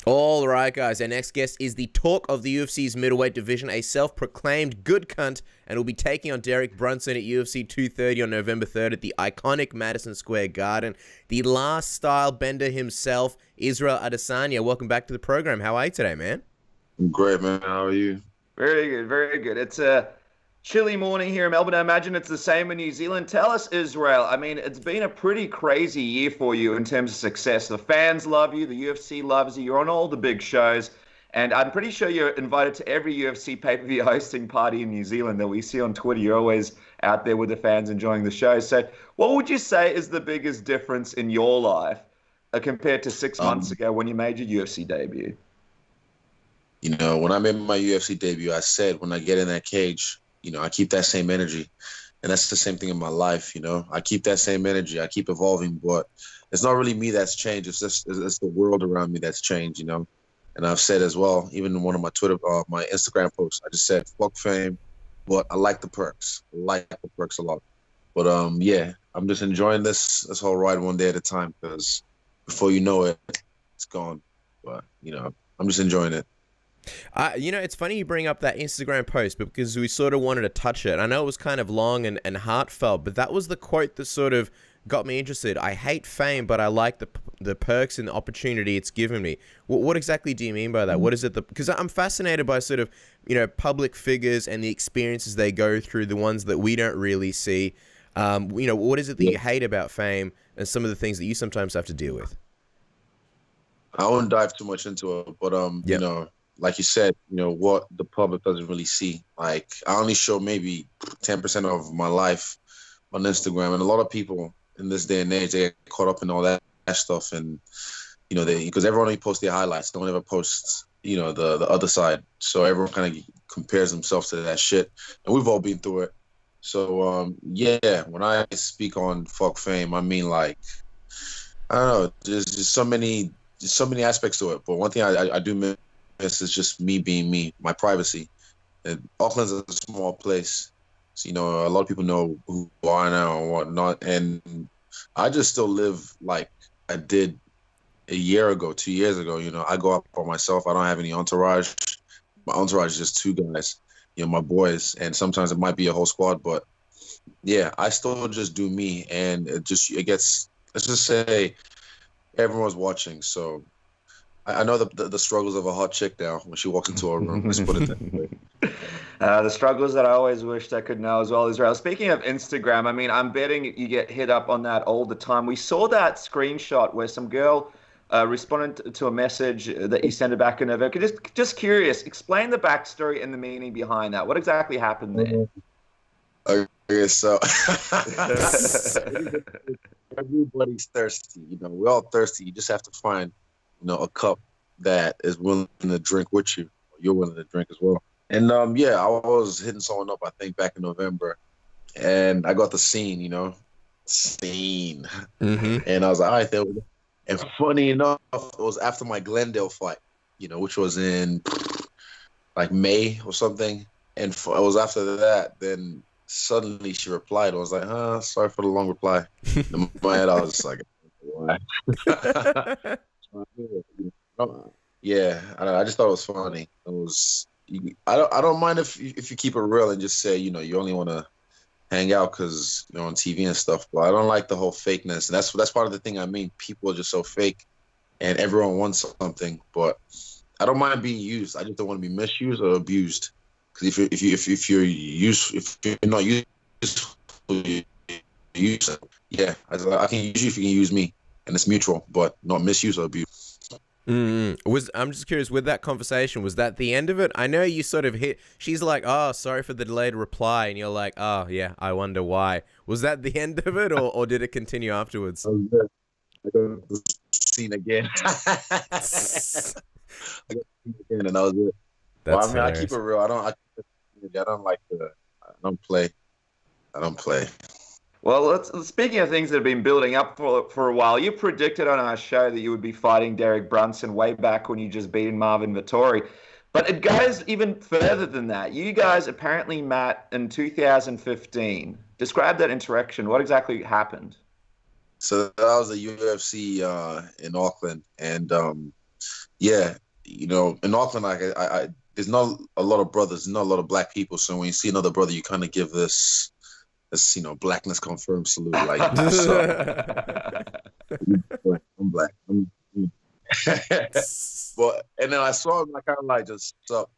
All right, guys. Our next guest is the talk of the UFC's middleweight division, a self-proclaimed good cunt, and will be taking on Derek Brunson at UFC 230 on November 3rd at the iconic Madison Square Garden. The last style bender himself, Israel Adesanya. Welcome back to the program. How are you today, man? I'm great, man. How are you? Very good, very good. It's a chilly morning here in Melbourne. I imagine it's the same in New Zealand. Tell us, Israel. I mean, it's been a pretty crazy year for you in terms of success. The fans love you. The UFC loves you. You're on all the big shows. And I'm pretty sure you're invited to every UFC pay-per-view hosting party in New Zealand that we see on Twitter. You're always out there with the fans enjoying the show. So what would you say is the biggest difference in your life compared to 6 months ago when you made your UFC debut? When I made my UFC debut, I said when I get in that cage, I keep that same energy. And that's the same thing in my life, I keep that same energy. I keep evolving, but it's not really me that's changed. It's the world around me that's changed, And I've said as well, even in one of my my Instagram posts, I just said, fuck fame, but I like the perks. I like the perks a lot. But yeah, I'm just enjoying this whole ride one day at a time, because before you know it, it's gone. But, I'm just enjoying it. It's funny you bring up that Instagram post, because we sort of wanted to touch it. I know it was kind of long and heartfelt, but that was the quote that sort of got me interested. I hate fame, but I like the perks and the opportunity it's given me. What exactly do you mean by that? What is it? Because I'm fascinated by sort of, public figures and the experiences they go through, the ones that we don't really see. What is it that you hate about fame and some of the things that you sometimes have to deal with? I won't dive too much into it, but like you said, what the public doesn't really see. Like, I only show maybe 10% of my life on Instagram, and a lot of people in this day and age, they get caught up in all that stuff, and because everyone only posts their highlights, don't ever post the other side. So everyone kind of compares themselves to that shit, and we've all been through it. So yeah, when I speak on fuck fame, I mean, like, I don't know, there's just so many aspects to it. But one thing I do miss is just me being me, my privacy. And Auckland's a small place, so a lot of people know who I am now and whatnot, and I just still live like I did a year ago, 2 years ago. I go out by myself. I don't have any entourage. My entourage is just two guys, my boys, and sometimes it might be a whole squad. But yeah, I still just do me, and it gets. Let's just say everyone's watching, so. I know the struggles of a hot chick now when she walks into a room. Let's put it that way. The struggles that I always wished I could know as well, Israel. Speaking of Instagram, I mean, I'm betting you get hit up on that all the time. We saw that screenshot where some girl responded to a message that you sent her back in November. Just curious, explain the backstory and the meaning behind that. What exactly happened there? Okay, so everybody's thirsty. We're all thirsty. You just have to find a cup that is willing to drink with you. You're willing to drink as well. And yeah, I was hitting someone up, I think, back in November, and I got the scene, Mm-hmm. And I was like, all right, there we go. And funny enough, it was after my Glendale fight, which was in like May or something. And it was after that, then suddenly she replied. I was like, sorry for the long reply. In my head, I was just like, why? Yeah, I just thought it was funny. It was. I don't mind if you keep it real and just say you only want to hang out because you're on TV and stuff. But I don't like the whole fakeness, and that's part of the thing. I mean, people are just so fake, and everyone wants something. But I don't mind being used. I just don't want to be misused or abused. Because if you're not used, yeah, I can use you if you can use me, and it's mutual, but not misuse or abuse. I'm just curious, with that conversation, was that the end of it? I know you sort of hit, she's like, oh, sorry for the delayed reply, and you're like, oh, yeah, I wonder why. Was that the end of it, or did it continue afterwards? I got the scene again. I got the scene again, and that was it. That's I keep it real. I don't play. Well, speaking of things that have been building up for a while, you predicted on our show that you would be fighting Derek Brunson way back when you just beat Marvin Vettori. But it goes even further than that. You guys apparently met in 2015. Describe that interaction. What exactly happened? So that was a UFC in Auckland, and Yeah, in Auckland, like there's not a lot of brothers, not a lot of black people. So when you see another brother, you kind of give this blackness confirmed salute, like, what's up? I'm black. But and then I saw him, like, kind of like just up,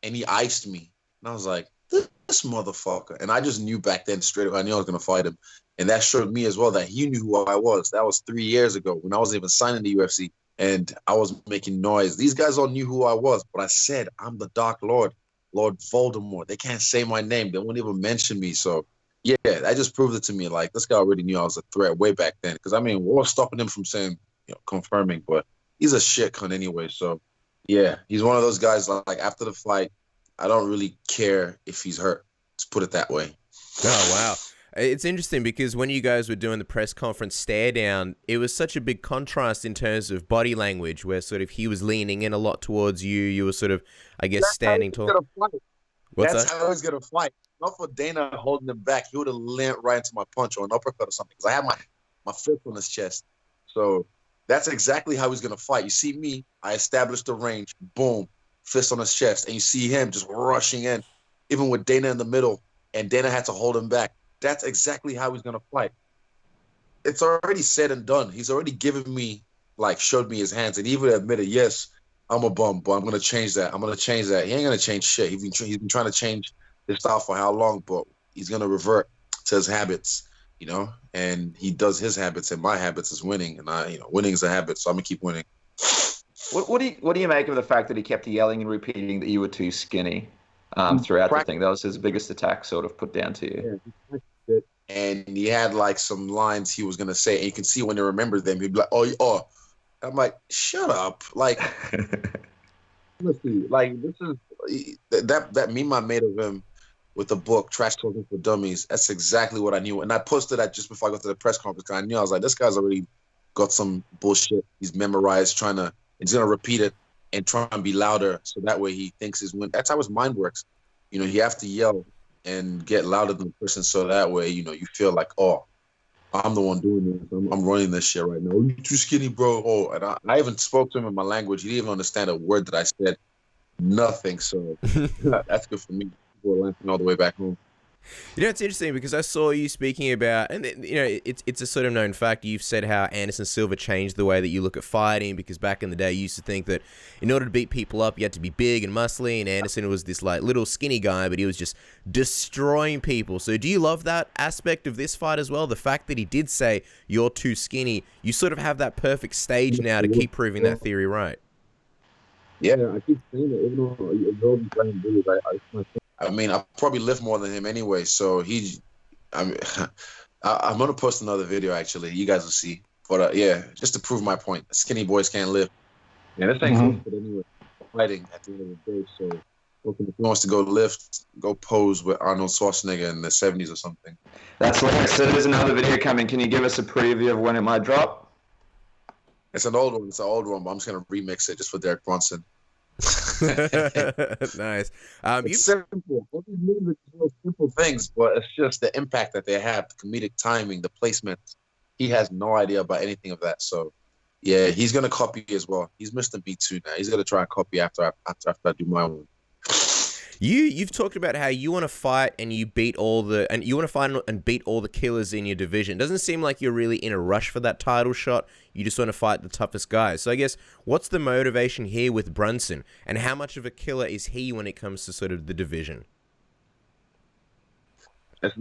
and he iced me, and I was like, this motherfucker. And I just knew back then straight away I knew I was gonna fight him, and that showed me as well that he knew who I was. That was 3 years ago when I wasn't even signing the UFC, and I was making noise. These guys all knew who I was, but I said I'm the Dark Lord, Lord Voldemort. They can't say my name. They won't even mention me. So yeah, that just proved it to me. Like, this guy already knew I was a threat way back then. Because I mean, what was stopping him from saying, confirming? But he's a shit cunt anyway. So yeah, he's one of those guys. Like, after the fight, I don't really care if he's hurt. Let's put it that way. Oh, wow. It's interesting because when you guys were doing the press conference stare down, it was such a big contrast in terms of body language, where sort of he was leaning in a lot towards you. You were sort of, I guess, standing tall. That's how he's gonna fight. Not for Dana holding him back. He would have leant right into my punch or an uppercut or something. Because I had my fist on his chest. So that's exactly how he's gonna fight. You see me, I established the range. Boom, fist on his chest, and you see him just rushing in, even with Dana in the middle, and Dana had to hold him back. That's exactly how he's gonna fight. It's already said and done. He's already given me, like, showed me his hands, and he even admitted, yes, I'm a bum, but I'm gonna change that. I'm gonna change that. He ain't gonna change shit. He's been trying to change his style for how long, but he's gonna revert to his habits, and he does his habits, and my habits is winning, and winning is a habit, so I'm gonna keep winning. What do you make of the fact that he kept yelling and repeating that you were too skinny throughout the thing? That was his biggest attack, sort of put down to you. Yeah, and he had like some lines he was gonna say, and you can see when he remembered them, he'd be like, "Oh." I'm like, shut up! Like, honestly, like, this is that meme I made of him with the book Trash Talking for Dummies. That's exactly what I knew, and I posted that just before I got to the press conference. I knew, I was like, this guy's already got some bullshit he's memorized. He's gonna repeat it and try and be louder, so that way he thinks his win. That's how his mind works. You have to yell and get louder than the person, so that way you feel like, oh, I'm the one doing this. I'm running this shit right now. You too skinny, bro. Oh, and I even spoke to him in my language. He didn't even understand a word that I said. Nothing. So that's good for me. People are laughing all the way back home. It's interesting because I saw you speaking about, and it's a sort of known fact. You've said how Anderson Silva changed the way that you look at fighting, because back in the day you used to think that in order to beat people up you had to be big and muscly, and Anderson was this like little skinny guy, but he was just destroying people. So do you love that aspect of this fight as well? The fact that he did say you're too skinny, you sort of have that perfect stage now to keep proving that theory right. Yeah, I keep saying it. Even though I mean, I probably lift more than him anyway. So I'm gonna post another video actually. You guys will see. But yeah, just to prove my point, skinny boys can't lift. Yeah, this ain't good anyway. Fighting at the end of the day. So if he wants to go lift, go pose with Arnold Schwarzenegger in the 70s or something. That's right. So there's another video coming. Can you give us a preview of when it might drop? It's an old one. It's an old one, but I'm just gonna remix it just for Derek Brunson. Nice. It's simple. All these movies are simple things, but it's just the impact that they have, the comedic timing, the placement. He has no idea about anything of that. So, yeah, he's gonna copy as well. He's Mr. B2 now. He's gonna try and copy after I do my own. You've talked about how you want to fight and you beat all the killers in your division. Doesn't seem like you're really in a rush for that title shot. You just want to fight the toughest guys. So I guess what's the motivation here with Brunson, and how much of a killer is he when it comes to sort of the division? It's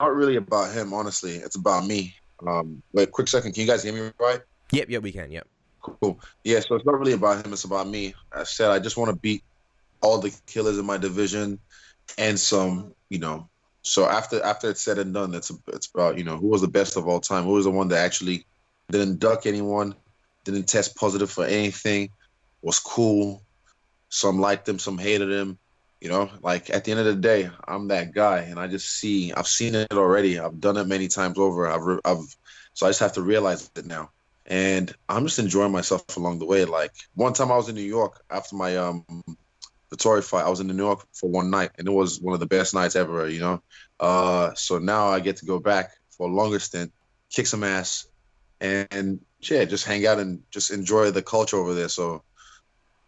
not really about him, honestly. It's about me. Wait, quick second. Can you guys hear me right? Yep, we can. Yep. Cool. Yeah, so it's not really about him. It's about me. I said I just want to beat all the killers in my division and some, So after it's said and done, it's about, who was the best of all time? Who was the one that actually didn't duck anyone, didn't test positive for anything, was cool. Some liked him, some hated him. Like, at the end of the day, I'm that guy, and I've seen it already. I've done it many times over. So I just have to realize it now. And I'm just enjoying myself along the way. Like, one time I was in New York after my Vittori fight. I was in New York for one night, and it was one of the best nights ever, So now I get to go back for a longer stint, kick some ass, and yeah, just hang out and just enjoy the culture over there. So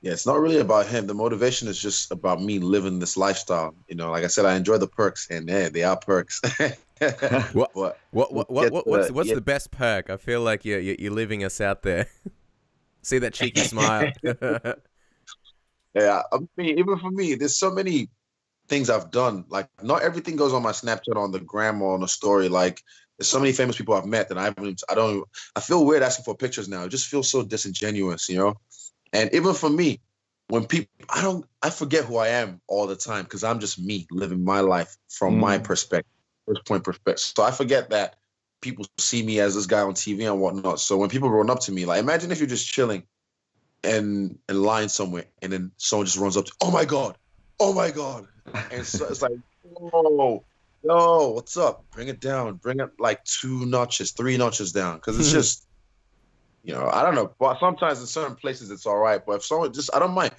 Yeah, it's not really about him. The motivation is just about me living this lifestyle. You know, like I said, I enjoy the perks, and yeah, they are perks. What But what's yeah, the best perk? I feel like you're leaving us out there. See that cheeky smile. yeah. I mean, even for me, there's so many things I've done. Like, not everything goes on my Snapchat, on the gram, or on a story. Like, there's so many famous people I've met that I don't. I feel weird asking for pictures now. It just feels so disingenuous, you know. And even for me, when people, I forget who I am all the time because I'm just me living my life from my perspective, first point perspective. So I forget that people see me as this guy on TV and whatnot. So when people run up to me, like, imagine if you're just chilling and lying somewhere, and then someone just runs up to, oh my god, and so it's like, oh, yo, what's up? Bring it down, bring it like 2 notches, 3 notches down, because it's just, you know, I don't know, but sometimes in certain places it's all right, but if someone just, I don't mind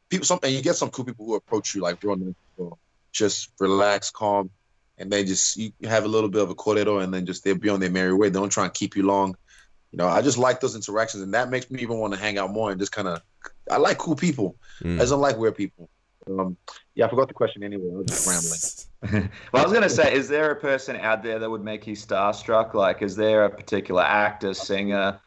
people. And you get some cool people who approach you like real nice, so just relax, calm, and then just you have a little bit of a cordial, and then just they'll be on their merry way. They don't try and keep you long. You know, I just like those interactions, and that makes me even want to hang out more and just kind of. I like cool people. I just don't like weird people. Yeah, I forgot the question anyway. I was just rambling. Well, I was going to say, is there a person out there that would make you starstruck? Like, is there a particular actor, singer,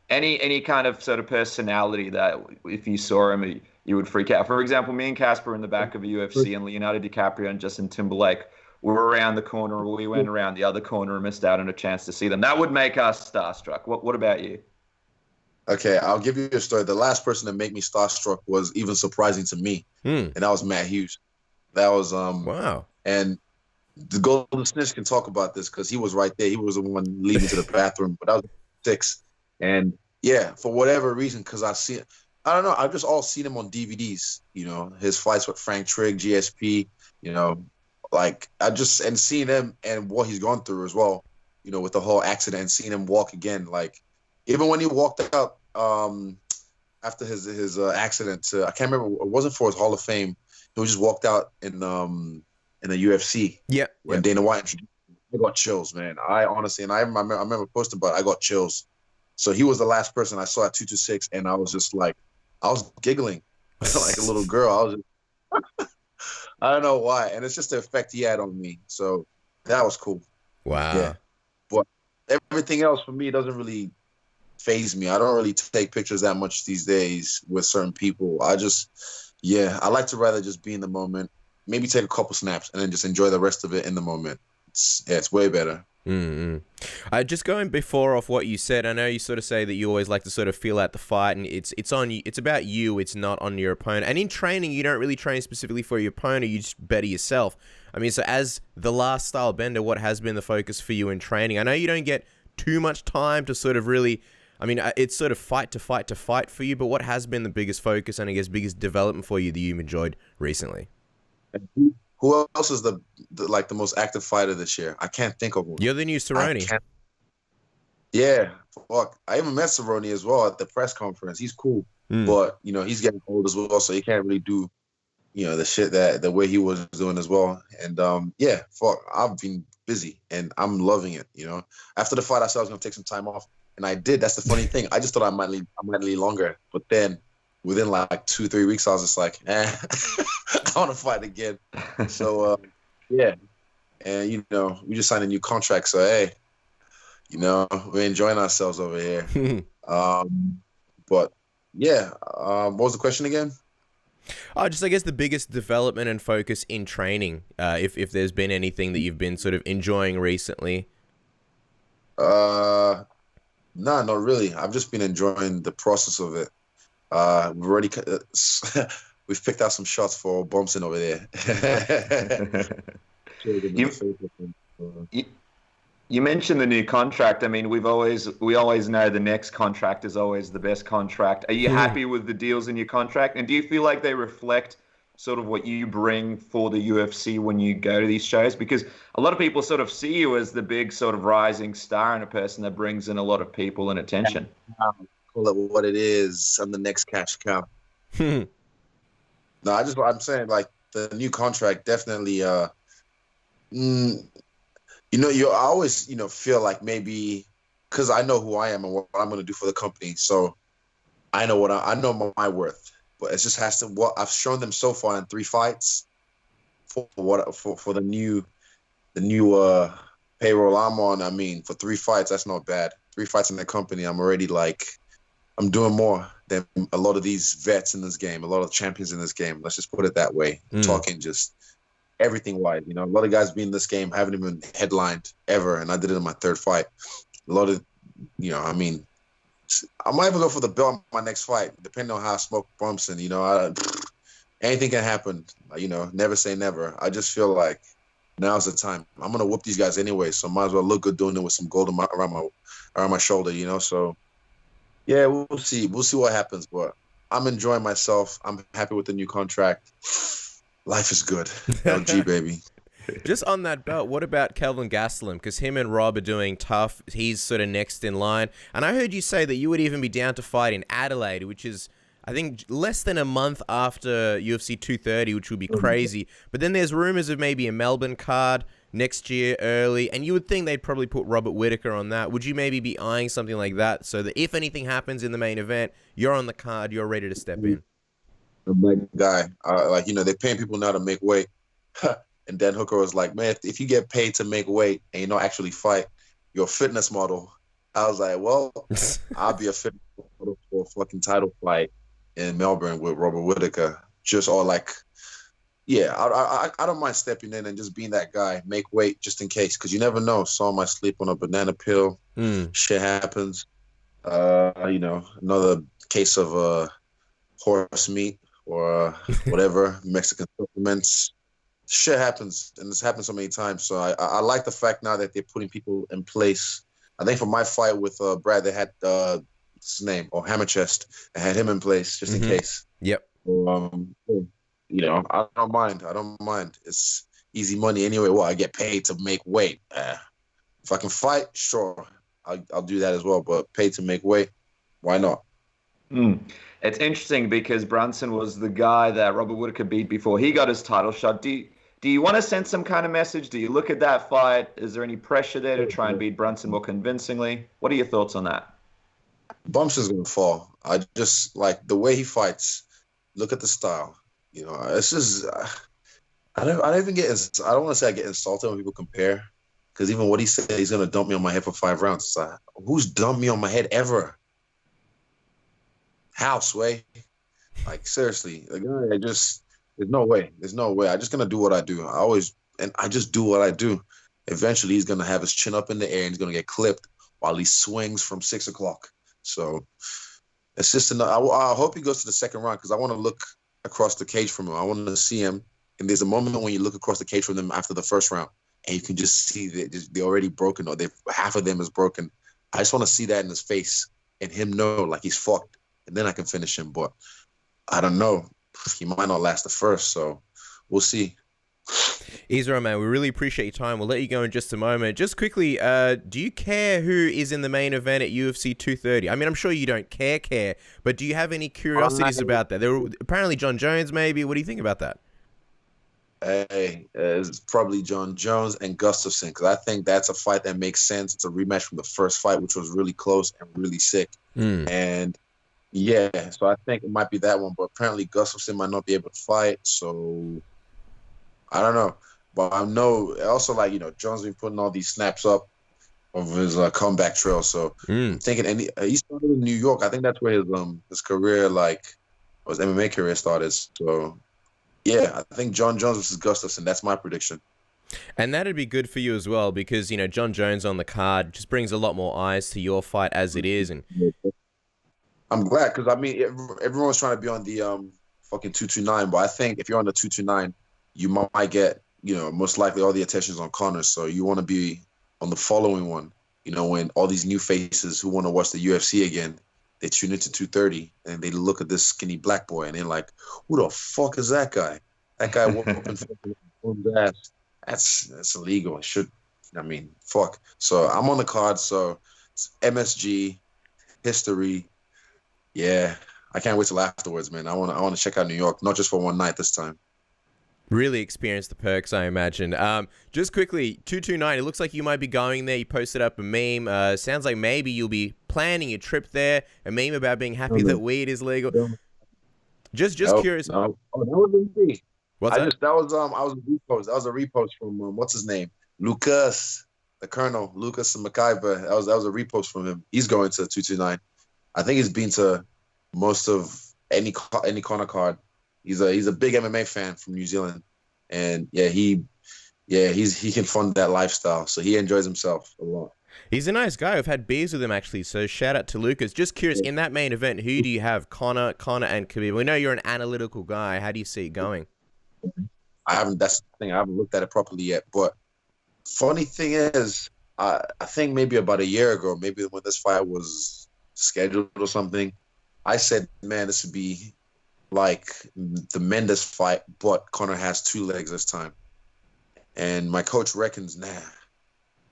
any kind of sort of personality that if you saw him, you would freak out? For example, me and Casper in the back of a UFC, and Leonardo DiCaprio and Justin Timberlake were around the corner, or we went around the other corner and missed out on a chance to see them. That would make us starstruck. What about you? Okay, I'll give you a story. The last person to make me starstruck was even surprising to me, and that was Matt Hughes. That was Wow. And the Golden Snitch can talk about this because he was right there. He was the one leading me to the bathroom. But I was 6, and yeah, for whatever reason, because I don't know. I've just all seen him on DVDs. You know, his fights with Frank Trigg, GSP. You know, like and seeing him and what he's gone through as well. You know, with the whole accident, and seeing him walk again, like. Even when he walked out after his accident, I can't remember. It wasn't for his Hall of Fame. He just walked out in the UFC. Yeah. When Dana White introduced him. I got chills, man. I honestly, and I remember posting, but I got chills. So he was the last person I saw at 226, and I was just like, I was giggling like a little girl. I was just, I don't know why, and it's just the effect he had on me. So that was cool. Wow. Yeah, but everything else for me doesn't really phase me. I don't really take pictures that much these days with certain people. I like to rather just be in the moment, maybe take a couple snaps, and then just enjoy the rest of it in the moment. It's way better. Just going before off what you said, I know you sort of say that you always like to sort of feel out the fight, and it's on you. It's about you. It's not on your opponent. And in training, you don't really train specifically for your opponent. You just better yourself. I mean, so as the last style bender, what has been the focus for you in training? I know you don't get too much time to sort of really. I mean, it's sort of fight to fight for you, but what has been the biggest focus and I guess biggest development for you that you've enjoyed recently? Who else is the most active fighter this year? I can't think of one. You're the new Cerrone. Yeah, fuck. I even met Cerrone as well at the press conference. He's cool, but you know he's getting old as well, so he can't really do, you know, the shit that the way he was doing as well. And yeah, fuck. I've been busy and I'm loving it. You know, after the fight, I said I was gonna take some time off. And I did. That's the funny thing. I just thought I might leave longer. But then within like 2-3 weeks, I was just like, I want to fight again. So, yeah. And, you know, we just signed a new contract. So, hey, you know, we're enjoying ourselves over here. But, yeah. What was the question again? Just, I guess, the biggest development and focus in training, if there's been anything that you've been sort of enjoying recently. No, not really. I've just been enjoying the process of it. We've picked out some shots for Brunson over there. You mentioned the new contract. I mean, we always know the next contract is always the best contract. Are you happy with the deals in your contract? And do you feel like they reflect sort of what you bring for the UFC when you go to these shows? Because a lot of people sort of see you as the big sort of rising star and a person that brings in a lot of people and attention. Call it what it is. I'm the next cash cow. No, I'm saying like the new contract definitely, you know, I always, you know, feel like maybe because I know who I am and what I'm going to do for the company. So I know I know my worth. but it just has to. What I've shown them so far in 3 fights for the new payroll I'm on. I mean, for 3 fights, that's not bad. 3 fights in the company, I'm already like, I'm doing more than a lot of these vets in this game, a lot of champions in this game. Let's just put it that way. Talking just everything wise, you know, a lot of guys being in this game haven't even headlined ever, and I did it in my 3rd fight. A lot of, you know, I mean, I might even go for the belt in my next fight, depending on how I smoke Brunson. You know, anything can happen. You know, never say never. I just feel like now's the time. I'm gonna whoop these guys anyway, so might as well look good doing it with some gold around my shoulder. You know, so yeah, we'll see. We'll see what happens, but I'm enjoying myself. I'm happy with the new contract. Life is good. LG, baby. Just on that belt, what about Kelvin Gastelum? Because him and Rob are doing tough. He's sort of next in line. And I heard you say that you would even be down to fight in Adelaide, which is, I think, less than a month after UFC 230, which would be crazy. But then there's rumors of maybe a Melbourne card next year early, and you would think they'd probably put Robert Whittaker on that. Would you maybe be eyeing something like that so that if anything happens in the main event, you're on the card, you're ready to step in? A big guy. Like, you know, they're paying people now to make weight. And Dan Hooker was like, man, if you get paid to make weight and you don't actually fight, you're a fitness model. I was like, well, I'll be a fitness model for a fucking title fight in Melbourne with Robert Whittaker. Just all like, yeah, I don't mind stepping in and just being that guy, make weight just in case, because you never know. Someone might sleep on a banana pill. Shit happens. You know, another case of horse meat or whatever, Mexican supplements. Shit happens, and it's happened so many times. So I like the fact now that they're putting people in place. I think for my fight with Brad, they had what's his name, or Hammer Chest. I had him in place just in case. Yep. So, you know, I don't mind. It's easy money anyway. Well, I get paid to make weight. If I can fight, sure, I'll do that as well. But paid to make weight, why not? It's interesting because Brunson was the guy that Robert Whittaker beat before he got his title shot. Do you want to send some kind of message? Do you look at that fight? Is there any pressure there to try and beat Brunson more convincingly? What are your thoughts on that? Brunson gonna fall. I just like the way he fights. Look at the style. You know, it's just I don't even get. I don't want to say I get insulted when people compare, because even what he said, he's gonna dump me on my head for 5 rounds. It's like, who's dumped me on my head ever? How, Sway? Like, seriously, like, there's no way. There's no way. I'm just gonna do what I do. I just do what I do. Eventually, he's gonna have his chin up in the air and he's gonna get clipped while he swings from 6 o'clock. So it's just enough. I hope he goes to the 2nd round, because I want to look across the cage from him. I want to see him. And there's a moment when you look across the cage from them after the 1st round, and you can just see that they're already broken, or half of them is broken. I just want to see that in his face and him know like he's fucked, and then I can finish him. But I don't know. He might not last the 1st, so we'll see. Israel, man, we really appreciate your time. We'll let you go in just a moment. Just quickly, do you care who is in the main event at UFC 230? I mean, I'm sure you don't care, but do you have any curiosities about that? There were apparently John Jones, maybe. What do you think about that? Hey, it's probably John Jones and Gustafsson, because I think that's a fight that makes sense. It's a rematch from the 1st fight, which was really close and really sick. And yeah, so I think it might be that one, but apparently Gustafsson might not be able to fight, so I don't know. But I know also, like, you know, Jones been putting all these snaps up of his comeback trail, so I'm thinking, and he started in New York. I think that's where his career, like, his MMA career started. So yeah, I think John Jones versus Gustafsson. That's my prediction. And that'd be good for you as well, because, you know, John Jones on the card just brings a lot more eyes to your fight as it is. And I'm glad, because, I mean, everyone's trying to be on the fucking 229, but I think if you're on the 229, you might get, you know, most likely all the attention's on Conor. So you want to be on the following one, you know, when all these new faces who want to watch the UFC again, they tune into 230 and they look at this skinny black boy and they're like, who the fuck is that guy? That guy whooping ass. That's illegal. It should, I mean, fuck. So I'm on the card. So it's MSG, history. Yeah, I can't wait till afterwards, man. I want to check out New York, not just for one night this time. Really experience the perks, I imagine. Just quickly, 229, it looks like you might be going there. You posted up a meme. Sounds like maybe you'll be planning a trip there. A meme about being happy that weed is legal. Just curious. No. Oh, that was me. What's that? That was a repost. That was a repost from what's his name? Lucas, the Colonel, Lucas McIver. That was a repost from him. He's going to 229. I think he's been to most of any Conor card. He's a big MMA fan from New Zealand, and he can fund that lifestyle, so he enjoys himself a lot. He's a nice guy. I've had beers with him actually, so shout out to Lucas. Just curious, in that main event, who do you have? Conor, and Khabib. We know you're an analytical guy. How do you see it going? That's the thing. I haven't looked at it properly yet. But funny thing is, I think maybe about a year ago, maybe when this fight was scheduled or something, I said, man, this would be like the Mendes fight, but Conor has 2 legs this time. And my coach reckons,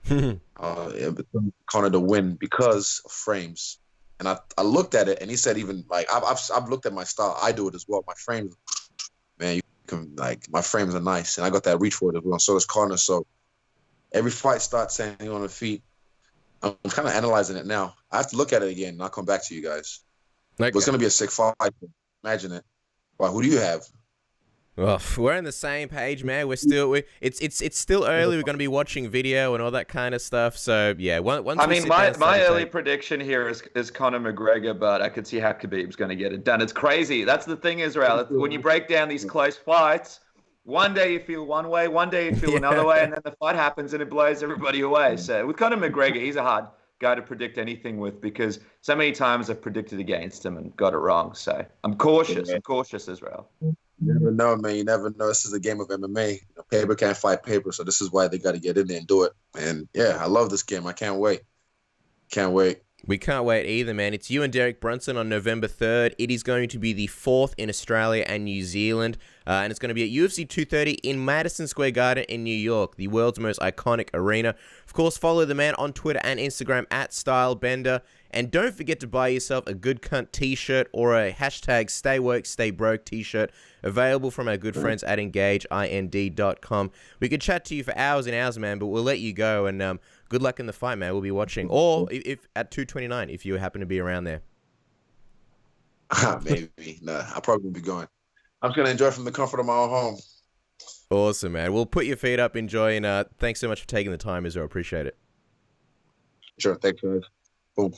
Conor to win because of frames. And I looked at it, and he said, even like I've looked at my style. I do it as well. My frames, man, you can my frames are nice, and I got that reach for it as well. So does Conor. So every fight starts standing on the feet. I'm kind of analyzing it now. I have to look at it again, and I'll come back to you guys. But it's gonna be a sick fight. Imagine it. Well, who do you have? Well, we're on the same page, man. It's still early. We're going to be watching video and all that kind of stuff. So yeah, my early prediction here is Conor McGregor, but I could see how Khabib's going to get it done. It's crazy. That's the thing, Israel. When you break down these close fights, one day you feel one way, one day you feel another way, and then the fight happens and it blows everybody away. So with Conor McGregor, he's a hard guy to predict anything with because so many times I've predicted against him and got it wrong. So I'm cautious. I'm cautious, Israel. You never know, man. You never know. This is a game of MMA. Paper can't fight paper, so this is why they got to get in there and do it. And yeah, I love this game. I can't wait. Can't wait. We can't wait either, man. It's you and Derek Brunson on November 3rd. It is going to be the 4th in Australia and New Zealand. And it's going to be at UFC 230 in Madison Square Garden in New York, the world's most iconic arena. Of course, follow the man on Twitter and Instagram at StyleBender. And don't forget to buy yourself a Good Cunt t-shirt or a hashtag Stay Woke, Stay Broke t-shirt available from our good friends at EngageInd.com. We could chat to you for hours and hours, man, but we'll let you go. And good luck in the fight, man. We'll be watching. Or if at 229, if you happen to be around there. Maybe. Nah, I'll probably be going. I'm just going to enjoy from the comfort of my own home. Awesome, man. We'll put your feet up, enjoy, and thanks so much for taking the time, Israel. Appreciate it. Sure. Thanks, guys. Boom.